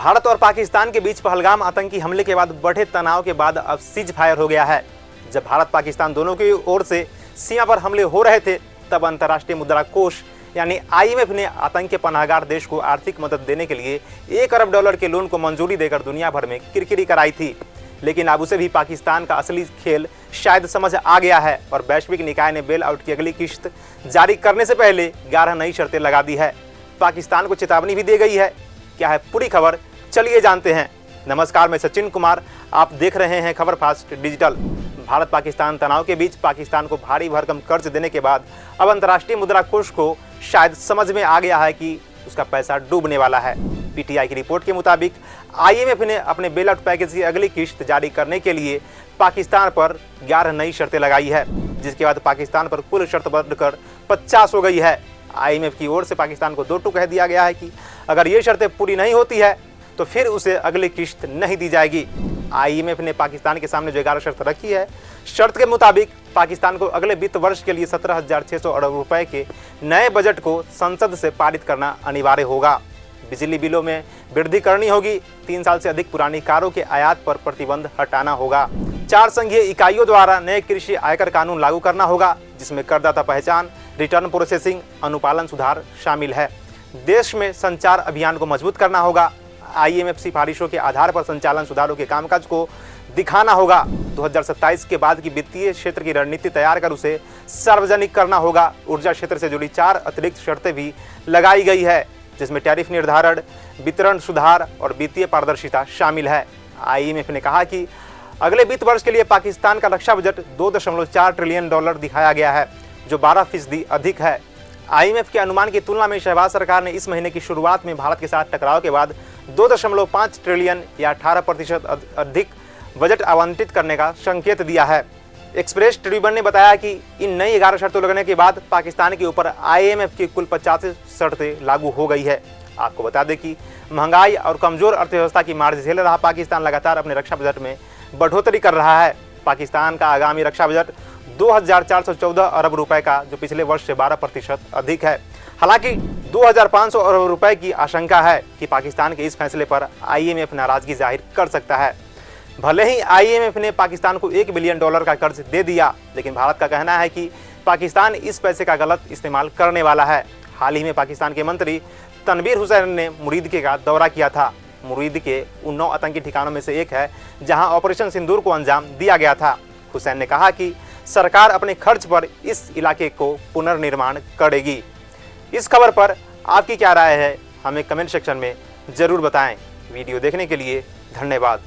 भारत और पाकिस्तान के बीच पहलगाम आतंकी हमले के बाद बढ़े तनाव के बाद अब सीज फायर हो गया है। जब भारत पाकिस्तान दोनों की ओर से सीमा पर हमले हो रहे थे, तब अंतर्राष्ट्रीय मुद्रा कोष यानी IMF ने आतंक के पनाहगार देश को आर्थिक मदद देने के लिए $1 अरब के लोन को मंजूरी देकर दुनिया भर में किरकिरी कराई थी। लेकिन अब उसे भी पाकिस्तान का असली खेल शायद समझ आ गया है और वैश्विक निकाय ने बेल आउट की अगली किश्त जारी करने से पहले 11 नई शर्तें लगा दी है। पाकिस्तान को चेतावनी भी दी गई है। क्या है पूरी खबर, चलिए जानते हैं। नमस्कार, मैं सचिन कुमार, आप देख रहे हैं खबर फास्ट डिजिटल। भारत पाकिस्तान तनाव के बीच पाकिस्तान को भारी भरकम कर्ज देने के बाद अब अंतर्राष्ट्रीय मुद्रा कोष को शायद समझ में आ गया है कि उसका पैसा डूबने वाला है। PTI की रिपोर्ट के मुताबिक IMF ने अपने बेल आउट पैकेज की अगली किश्त जारी करने के लिए पाकिस्तान पर 11 नई शर्तें लगाई है, जिसके बाद पाकिस्तान पर कुल शर्त बढ़कर 50 हो गई है। IMF की ओर से पाकिस्तान को 2 टूक कह दिया गया है कि अगर ये शर्तें पूरी नहीं होती है तो फिर उसे अगली किश्त नहीं दी जाएगी। IMF ने पाकिस्तान के सामने जो 11 शर्त रखी है, शर्त के मुताबिक पाकिस्तान को अगले वित्त वर्ष के लिए 17,600 अरब रुपए के नए बजट को संसद से पारित करना अनिवार्य होगा। बिजली बिलों में वृद्धि करनी होगी। 3 साल से अधिक पुरानी कारों के आयात पर प्रतिबंध हटाना होगा। 4 संघीय इकाइयों द्वारा नए कृषि आयकर कानून लागू करना होगा, जिसमें करदाता पहचान, रिटर्न प्रोसेसिंग, अनुपालन सुधार शामिल है। देश में संचार अभियान को मजबूत करना होगा। IMF सिफारिशों के आधार पर संचालन सुधारों के कामकाज को दिखाना होगा। 2027 के बाद की वित्तीय क्षेत्र की रणनीति तैयार कर उसे सार्वजनिक करना होगा। ऊर्जा क्षेत्र से जुड़ी 4 अतिरिक्त शर्तें भी लगाई गई है, जिसमें टैरिफ निर्धारण, वितरण सुधार और वित्तीय पारदर्शिता शामिल है। IMF ने कहा कि अगले वित्त वर्ष के लिए पाकिस्तान का रक्षा बजट $2.4 ट्रिलियन दिखाया गया है, जो 12% अधिक है। IMF के अनुमान की तुलना में शहबाज सरकार ने इस महीने की शुरुआत में भारत के साथ टकराव के बाद 2.5 ट्रिलियन या 18% अधिक बजट आवंटित करने का संकेत दिया है। एक्सप्रेस ट्रिब्यून ने बताया कि इन नई 11 शर्तों लगने के बाद पाकिस्तान के ऊपर IMF की कुल 85 शर्तें लागू हो गई है। आपको बता दें कि महंगाई और कमजोर अर्थव्यवस्था की मार झेल रहा पाकिस्तान लगातार अपने रक्षा बजट में बढ़ोतरी कर रहा है। पाकिस्तान का आगामी रक्षा बजट 2,414 अरब रुपए का, जो पिछले वर्ष से 12% अधिक है। हालांकि 2,500 अरब रुपए की आशंका है कि पाकिस्तान के इस फैसले पर IMF नाराजगी जाहिर कर सकता है। भले ही IMF ने पाकिस्तान को $1 बिलियन का कर्ज दे दिया, लेकिन भारत का कहना है कि पाकिस्तान इस पैसे का गलत इस्तेमाल करने वाला है। हाल ही में पाकिस्तान के मंत्री तनवीर हुसैन ने मुरीदके का दौरा किया था। मुरीदके उन 9 आतंकी ठिकानों में से एक है जहां ऑपरेशन सिंदूर को अंजाम दिया गया था। हुसैन ने कहा कि सरकार अपने खर्च पर इस इलाके को पुनर्निर्माण करेगी। इस खबर पर आपकी क्या राय है, हमें कमेंट सेक्शन में जरूर बताएं। वीडियो देखने के लिए धन्यवाद।